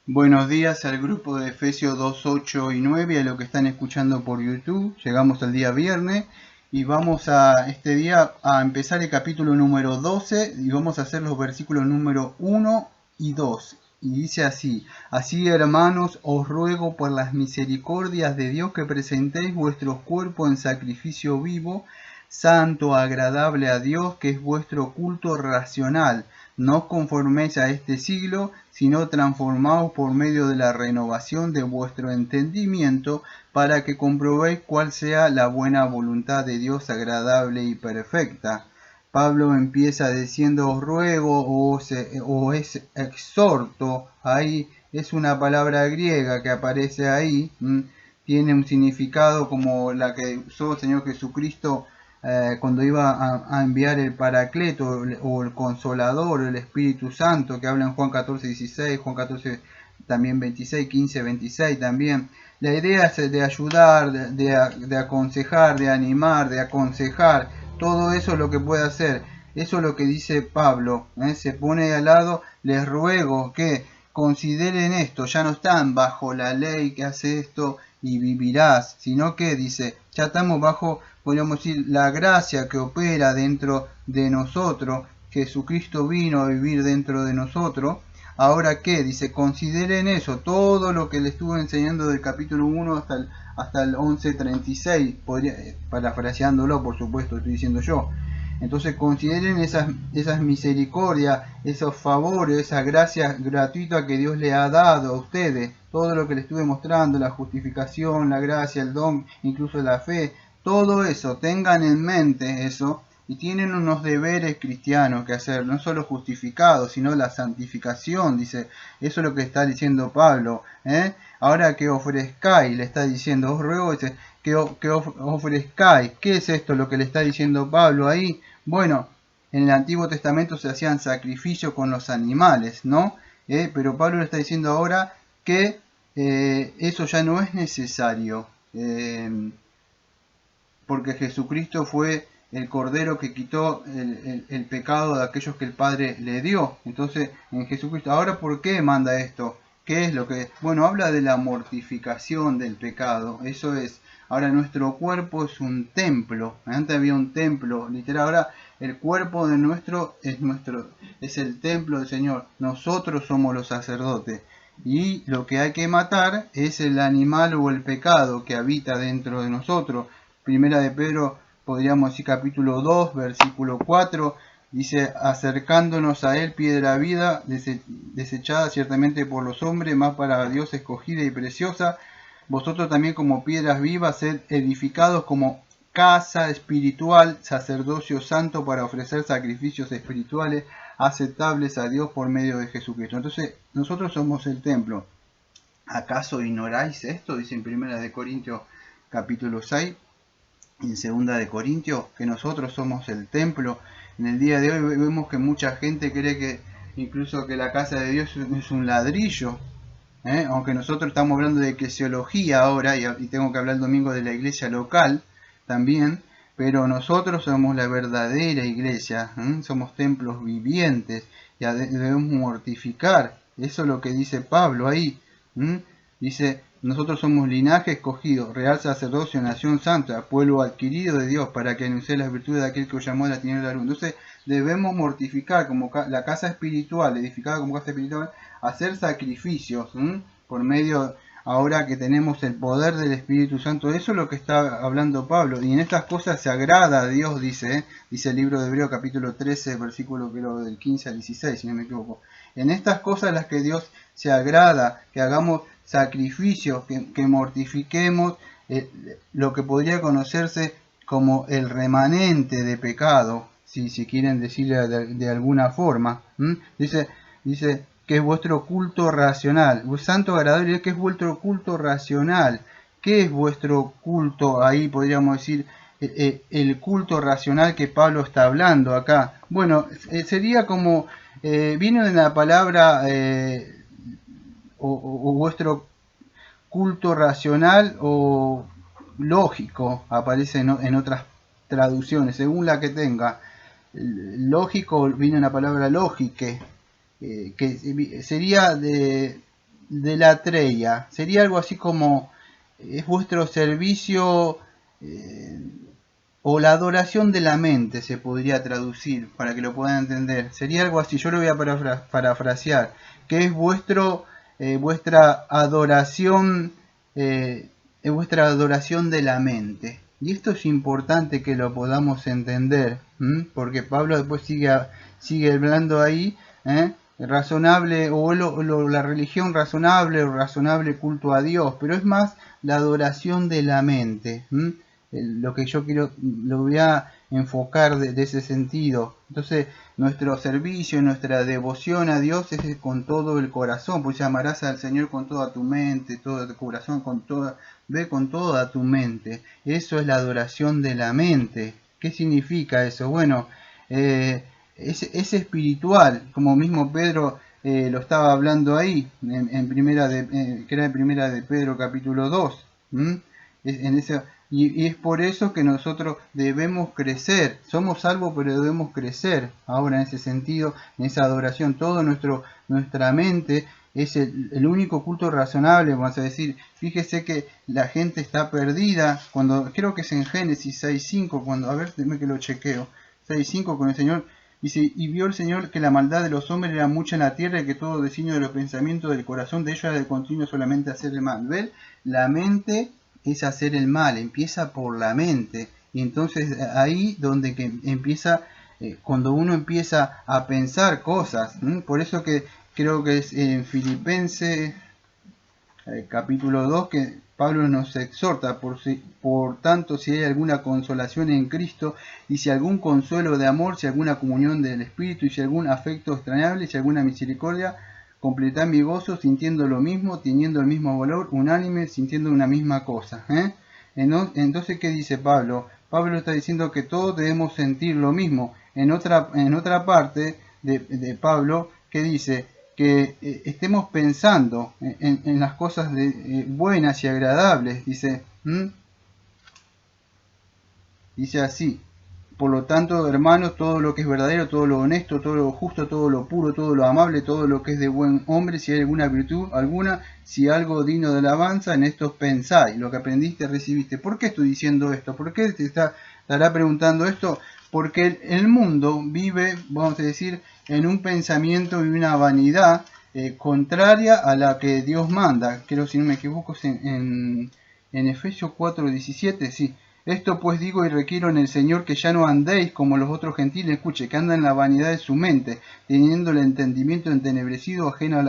Buenos días al grupo de Efesios 2, 8 y 9 y a lo que están escuchando por YouTube. Llegamos al día viernes y vamos a este día a empezar el capítulo número 12 y vamos a hacer los versículos número 1 y 2. Y dice así hermanos, os ruego por las misericordias de Dios que presentéis vuestros cuerpos en sacrificio vivo, santo, agradable a Dios, que es vuestro culto racional. No os conforméis a este siglo, sino transformaos por medio de la renovación de vuestro entendimiento, para que comprobéis cuál sea la buena voluntad de Dios agradable y perfecta. Pablo empieza diciendo os ruego o es exhorto. Ahí es una palabra griega que aparece ahí. Tiene un significado como la que usó el Señor Jesucristo cuando iba a enviar el Paracleto o el Consolador, el Espíritu Santo, que habla en Juan 14, 16, Juan 14 también 26, 15, 26 también. La idea es de ayudar, de aconsejar, de animar, de aconsejar. Todo eso es lo que puede hacer. Eso es lo que dice Pablo. Se pone al lado, les ruego que consideren esto. Ya no están bajo la ley que hace esto y vivirás, sino que dice, ya estamos bajo, podríamos decir, la gracia que opera dentro de nosotros. Jesucristo vino a vivir dentro de nosotros. Ahora, ¿qué? Dice, consideren eso, todo lo que le estuve enseñando del capítulo 1 hasta el 11:36, parafraseándolo, por supuesto, estoy diciendo yo. Entonces consideren esas misericordias, esos favores, esa gracia gratuita que Dios le ha dado a ustedes. Todo lo que les estuve mostrando, la justificación, la gracia, el don, incluso la fe. Todo eso, tengan en mente eso. Y tienen unos deberes cristianos que hacer, no solo justificados, sino la santificación, dice. Eso es lo que está diciendo Pablo. Ahora que ofrezcáis, le está diciendo, os ruego, dice, que ofrezcáis. ¿Qué es esto lo que le está diciendo Pablo ahí? Bueno, en el Antiguo Testamento se hacían sacrificios con los animales, ¿no? Pero Pablo le está diciendo ahora que eso ya no es necesario, porque Jesucristo fue el Cordero que quitó el pecado de aquellos que el Padre le dio. Entonces, en Jesucristo, ahora, ¿por qué manda esto? ¿Qué es lo que? Bueno, habla de la mortificación del pecado. Eso es. Ahora nuestro cuerpo es un templo. Antes había un templo, literal. Ahora el cuerpo de es el templo del Señor. Nosotros somos los sacerdotes. Y lo que hay que matar es el animal o el pecado que habita dentro de nosotros. Primera de Pedro, podríamos decir capítulo 2, versículo 4, dice, acercándonos a él, piedra vida, desechada ciertamente por los hombres, más para Dios escogida y preciosa. Vosotros también como piedras vivas, sed edificados como casa espiritual, sacerdocio santo para ofrecer sacrificios espirituales aceptables a Dios por medio de Jesucristo. Entonces, nosotros somos el templo. ¿Acaso ignoráis esto? Dice en Primera de Corintios capítulo 6. En segunda de Corintios, que nosotros somos el templo. En el día de hoy vemos que mucha gente cree que incluso que la casa de Dios es un ladrillo, aunque nosotros estamos hablando de eclesiología ahora, y tengo que hablar el domingo de la iglesia local también, pero nosotros somos la verdadera iglesia, somos templos vivientes, y debemos mortificar. Eso es lo que dice Pablo ahí. Dice, nosotros somos linaje escogido, real sacerdocio, nación santa, pueblo adquirido de Dios, para que anuncie las virtudes de aquel que os llamó de la tiniebla a la luz. Entonces debemos mortificar como la casa espiritual, edificada como casa espiritual, hacer sacrificios por medio, ahora que tenemos el poder del Espíritu Santo. Eso es lo que está hablando Pablo. Y en estas cosas se agrada a Dios, dice el libro de Hebreo capítulo 13, versículo del 15 al 16, si no me equivoco. En estas cosas las que Dios se agrada, que hagamos sacrificios, que mortifiquemos lo que podría conocerse como el remanente de pecado, si quieren decirle de alguna forma. Dice que es vuestro culto racional. Santo agradable, que es vuestro culto racional. ¿Qué es vuestro culto? Ahí podríamos decir el culto racional que Pablo está hablando acá. Bueno, sería como, viene de la palabra o vuestro culto racional o lógico, aparece en otras traducciones, según la que tenga. Lógico viene una palabra lógique, que sería de la treya. Sería algo así como, es vuestro servicio o la adoración de la mente, se podría traducir para que lo puedan entender. Sería algo así, yo lo voy a parafrasear, que es vuestra adoración, vuestra adoración de la mente. Y esto es importante que lo podamos entender, porque Pablo después sigue hablando ahí, razonable, o la religión razonable, o razonable culto a Dios, pero es más la adoración de la mente. Lo que yo quiero, lo voy a enfocar de ese sentido. Entonces, nuestro servicio, nuestra devoción a Dios es con todo el corazón, pues amarás al Señor con toda tu mente, todo tu corazón, con toda tu mente. Eso es la adoración de la mente. ¿Qué significa eso? Bueno, es espiritual, como mismo Pedro lo estaba hablando ahí, que era en primera de Pedro capítulo 2. En ese, y es por eso que nosotros debemos crecer. Somos salvos, pero debemos crecer ahora en ese sentido, en esa adoración. Nuestra mente es el único culto razonable, vamos a decir. Fíjese que la gente está perdida, cuando creo que es en Génesis 6.5, cuando, a ver, déjame que lo chequeo, 6.5, con el Señor dice, y vio el Señor que la maldad de los hombres era mucha en la tierra, y que todo designio de los pensamientos del corazón de ellos era de continuo solamente hacer el mal. ¿Ven? La mente es hacer el mal, empieza por la mente, y entonces ahí donde que empieza, cuando uno empieza a pensar cosas, por eso que creo que es en Filipenses capítulo 2 que Pablo nos exhorta, por tanto, si hay alguna consolación en Cristo, y si algún consuelo de amor, si alguna comunión del Espíritu, y si algún afecto extrañable, si alguna misericordia, completad mi gozo sintiendo lo mismo, teniendo el mismo valor, unánime, sintiendo una misma cosa. Entonces, ¿qué dice Pablo? Pablo está diciendo que todos debemos sentir lo mismo. En otra parte de Pablo, que dice que estemos pensando en las cosas buenas y agradables, dice así. Por lo tanto, hermanos, todo lo que es verdadero, todo lo honesto, todo lo justo, todo lo puro, todo lo amable, todo lo que es de buen hombre, si hay alguna virtud alguna, si algo digno de alabanza, en esto pensáis, lo que aprendiste, recibiste. ¿Por qué estoy diciendo esto? ¿Por qué te estará preguntando esto? Porque el mundo vive, vamos a decir, en un pensamiento y una vanidad contraria a la que Dios manda. Creo, si no me equivoco, en Efesios 4:17, sí. Esto pues digo y requiero en el Señor que ya no andéis como los otros gentiles, escuche, que andan en la vanidad de su mente, teniendo el entendimiento entenebrecido, ajeno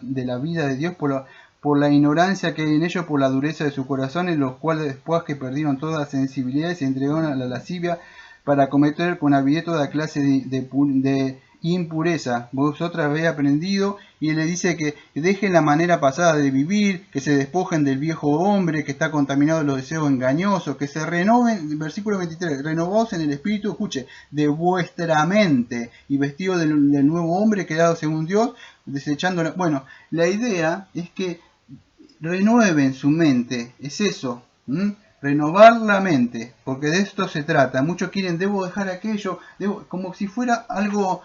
de la vida de Dios por la ignorancia que hay en ellos, por la dureza de sus corazones, los cuales después que perdieron toda sensibilidad se entregaron a la lascivia para cometer con avidez toda clase de impureza. Vosotras habéis aprendido, y le dice que dejen la manera pasada de vivir, que se despojen del viejo hombre que está contaminado de los deseos engañosos, que se renoven, versículo 23, renovaos en el espíritu, escuche, de vuestra mente, y vestidos del nuevo hombre creado según Dios, desechando. Bueno, la idea es que renueven su mente, es eso, renovar la mente, porque de esto se trata. Muchos quieren, debo dejar aquello, como si fuera algo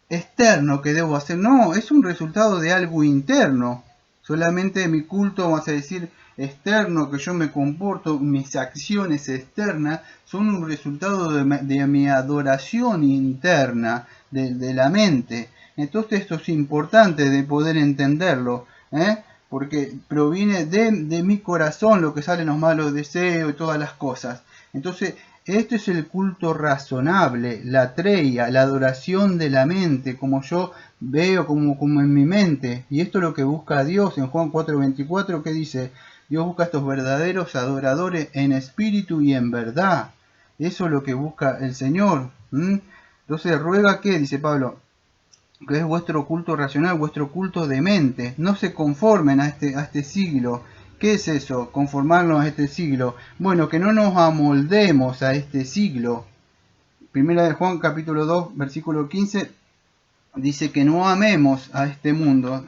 externo que debo hacer. No, es un resultado de algo interno. Solamente mi culto, vamos a decir, externo, que yo me comporto, mis acciones externas, son un resultado de mi adoración interna, de la mente. Entonces esto es importante de poder entenderlo, porque proviene de mi corazón lo que salen los malos deseos y todas las cosas. Entonces, esto es el culto razonable, la treia, la adoración de la mente, como yo veo, como en mi mente. Y esto es lo que busca Dios en Juan 4:24, que dice, Dios busca a estos verdaderos adoradores en espíritu y en verdad. Eso es lo que busca el Señor. Entonces, ruega que, dice Pablo, que es vuestro culto racional, vuestro culto de mente. No se conformen a este siglo. ¿Qué es eso? Conformarnos a este siglo. Bueno, que no nos amoldemos a este siglo. Primera de Juan capítulo 2, versículo 15, dice que no amemos a este mundo.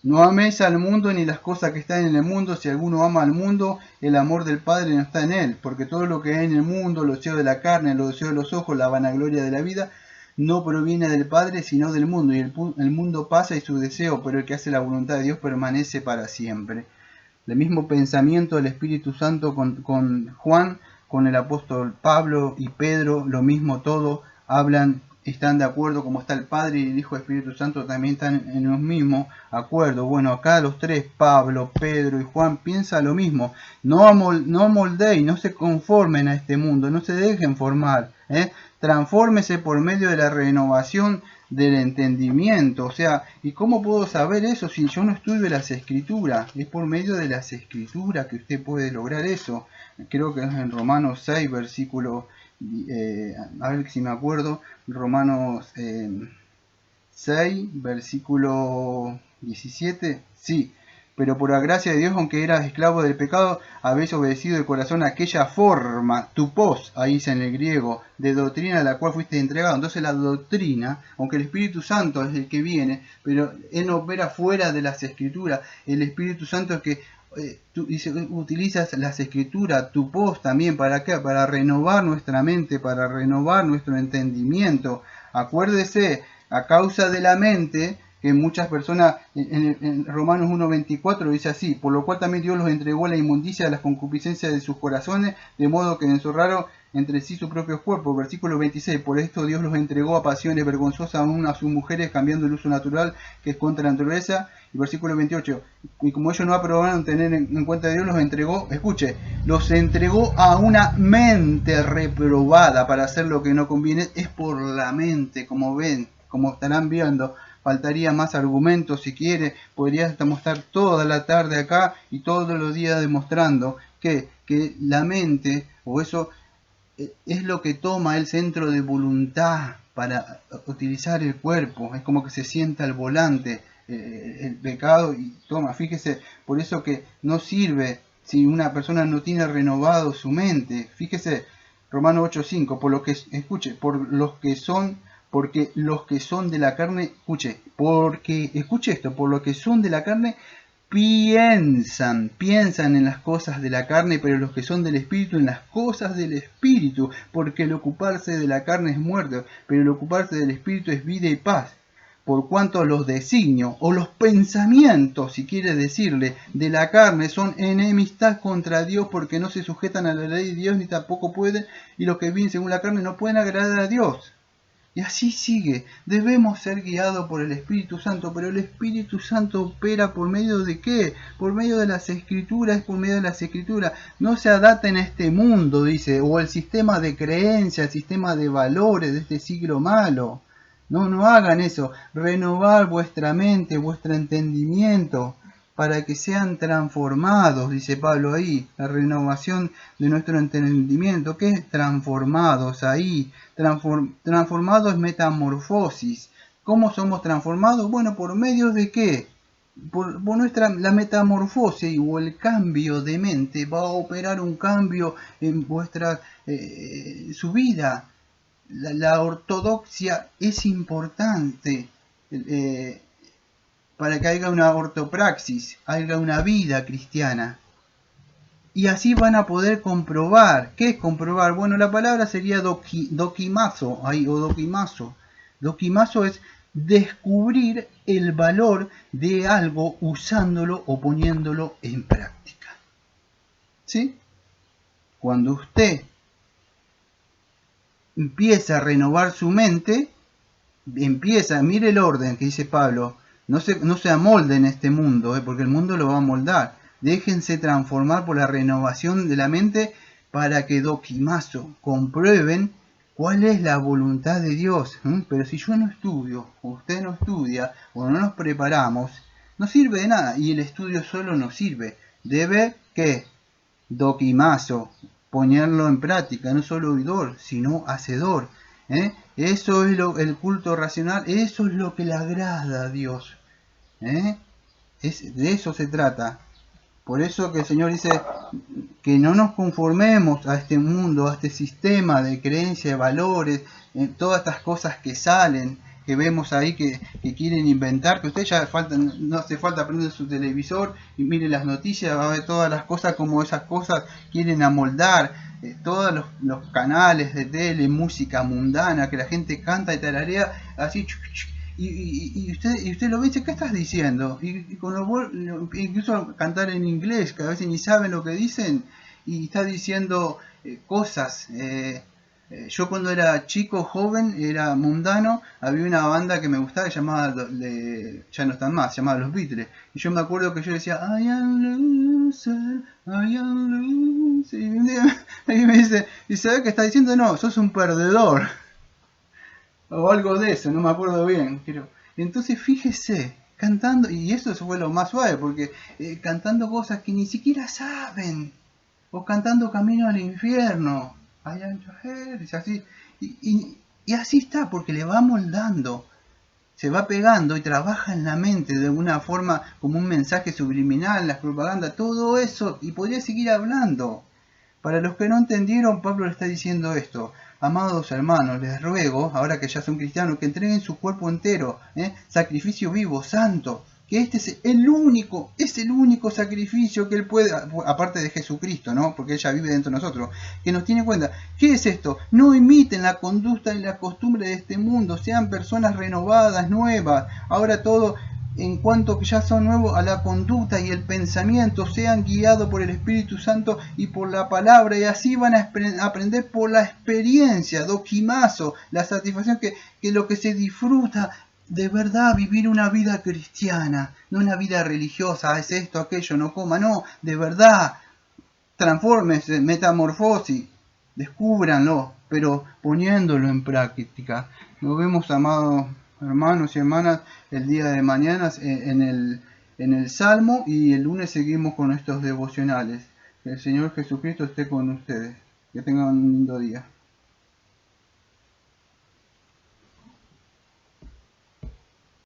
No améis al mundo ni las cosas que están en el mundo. Si alguno ama al mundo, el amor del Padre no está en él. Porque todo lo que hay en el mundo, los deseos de la carne, los deseos de los ojos, la vanagloria de la vida, no proviene del Padre, sino del mundo, y el mundo pasa y su deseo, pero el que hace la voluntad de Dios permanece para siempre. El mismo pensamiento del Espíritu Santo con Juan, con el apóstol Pablo y Pedro, lo mismo todo, hablan, están de acuerdo, como está el Padre y el Hijo y el Espíritu Santo también están en los mismos acuerdos. Bueno, acá los tres, Pablo, Pedro y Juan, piensan lo mismo. No moldéis, no se conformen a este mundo, no se dejen formar, transfórmese por medio de la renovación del entendimiento. O sea, ¿y cómo puedo saber eso si yo no estudio las escrituras? Es por medio de las escrituras que usted puede lograr eso. Creo que es en Romanos 6, versículo, a ver si me acuerdo, Romanos 6, versículo 17, sí. Pero por la gracia de Dios, aunque eras esclavo del pecado, habéis obedecido de corazón aquella forma, tupos, ahí dice en el griego, de doctrina a la cual fuiste entregado. Entonces la doctrina, aunque el Espíritu Santo es el que viene, pero Él no opera fuera de las Escrituras. El Espíritu Santo es que utilizas las Escrituras, tupos también, ¿para qué? Para renovar nuestra mente, para renovar nuestro entendimiento. Acuérdese, a causa de la mente, que muchas personas, en Romanos 1.24 dice así, por lo cual también Dios los entregó a la inmundicia de las concupiscencias de sus corazones, de modo que encerraron entre sí sus propios cuerpos. Versículo 26, por esto Dios los entregó a pasiones vergonzosas aún a sus mujeres, cambiando el uso natural que es contra la naturaleza. Y versículo 28, y como ellos no aprobaron tener en cuenta de Dios, los entregó, escuche, los entregó a una mente reprobada para hacer lo que no conviene. Es por la mente, como ven, como estarán viendo. Faltaría más argumentos si quiere, podríamos estar toda la tarde acá y todos los días demostrando que la mente, o eso, es lo que toma el centro de voluntad para utilizar el cuerpo. Es como que se sienta al volante el pecado y toma. Fíjese, por eso que no sirve si una persona no tiene renovado su mente. Fíjese, Romanos 8.5, por lo que, escuche, porque los que son de la carne, escuche esto, por lo que son de la carne, piensan en las cosas de la carne, pero los que son del Espíritu en las cosas del Espíritu, porque el ocuparse de la carne es muerte, pero el ocuparse del Espíritu es vida y paz. Por cuanto los designios o los pensamientos, si quiere decirle, de la carne son enemistad contra Dios, porque no se sujetan a la ley de Dios ni tampoco pueden, y los que viven según la carne no pueden agradar a Dios. Y así sigue. Debemos ser guiados por el Espíritu Santo, pero el Espíritu Santo opera por medio de ¿qué? Por medio de las Escrituras, por medio de las Escrituras. No se adapten a este mundo, dice, o el sistema de creencias, el sistema de valores de este siglo malo. No hagan eso. Renovar vuestra mente, vuestro entendimiento, para que sean transformados, dice Pablo ahí, la renovación de nuestro entendimiento. ¿Qué es transformados ahí? Transformados es metamorfosis. ¿Cómo somos transformados? Bueno, ¿por medio de qué? Por la metamorfosis o el cambio de mente va a operar un cambio en vuestra su vida. La ortodoxia es importante. Para que haya una ortopraxis, haya una vida cristiana. Y así van a poder comprobar. ¿Qué es comprobar? Bueno, la palabra sería dokimazo, ahí, o dokimazo. Dokimazo es descubrir el valor de algo usándolo o poniéndolo en práctica. ¿Sí? Cuando usted empieza a renovar su mente, mire el orden que dice Pablo, no se amolden este mundo, porque el mundo lo va a moldar. Déjense transformar por la renovación de la mente para que dokimazo comprueben cuál es la voluntad de Dios. Pero si yo no estudio, o usted no estudia, o no nos preparamos, no sirve de nada. Y el estudio solo no sirve. Debe, ¿qué? Dokimazo, ponerlo en práctica, no solo oidor, sino hacedor. Eso es el culto racional, eso es lo que le agrada a Dios. De eso se trata. Por eso que el Señor dice que no nos conformemos a este mundo, a este sistema de creencias, de valores, todas estas cosas que salen, que vemos ahí que quieren inventar, que usted ya no hace falta prender su televisor y mire las noticias, va a ver todas las cosas como esas cosas quieren amoldar. todos los canales de tele, música mundana, que la gente canta y tararea, así, y usted lo ve y dice, ¿qué estás diciendo? Y con incluso cantar en inglés, que a veces ni saben lo que dicen, y está diciendo cosas. Yo cuando era chico, joven, era mundano, había una banda que me gustaba llamada, ya no están más, llamada Los Beatles. Y yo me acuerdo que yo decía, I am loser, I am loser. Y un día me dice, ¿y sabes qué está diciendo? No, sos un perdedor. O algo de eso, no me acuerdo bien. Pero, entonces fíjese, cantando, y eso fue lo más suave, porque cantando cosas que ni siquiera saben. O cantando Camino al Infierno. I am your head, y así. Y así está, porque le va moldando, se va pegando y trabaja en la mente de una forma como un mensaje subliminal, las propagandas, todo eso, y podría seguir hablando. Para los que no entendieron, Pablo le está diciendo esto. Amados hermanos, les ruego, ahora que ya son cristianos, que entreguen su cuerpo entero, sacrificio vivo, santo, que este es el único sacrificio que él puede, aparte de Jesucristo, ¿no? Porque él ya vive dentro de nosotros, que nos tiene en cuenta. ¿Qué es esto? No imiten la conducta y la costumbre de este mundo, sean personas renovadas, nuevas. Ahora todo, en cuanto que ya son nuevos, a la conducta y el pensamiento, sean guiados por el Espíritu Santo y por la palabra, y así van a aprender por la experiencia, doquimazo, la satisfacción que lo que se disfruta de verdad, vivir una vida cristiana, no una vida religiosa, es esto, aquello, no coma, no, de verdad, transfórmense, metamorfosis, descúbranlo, pero poniéndolo en práctica. Nos vemos, amados hermanos y hermanas, el día de mañana en el Salmo, y el lunes seguimos con estos devocionales. Que el Señor Jesucristo esté con ustedes. Que tengan un lindo día.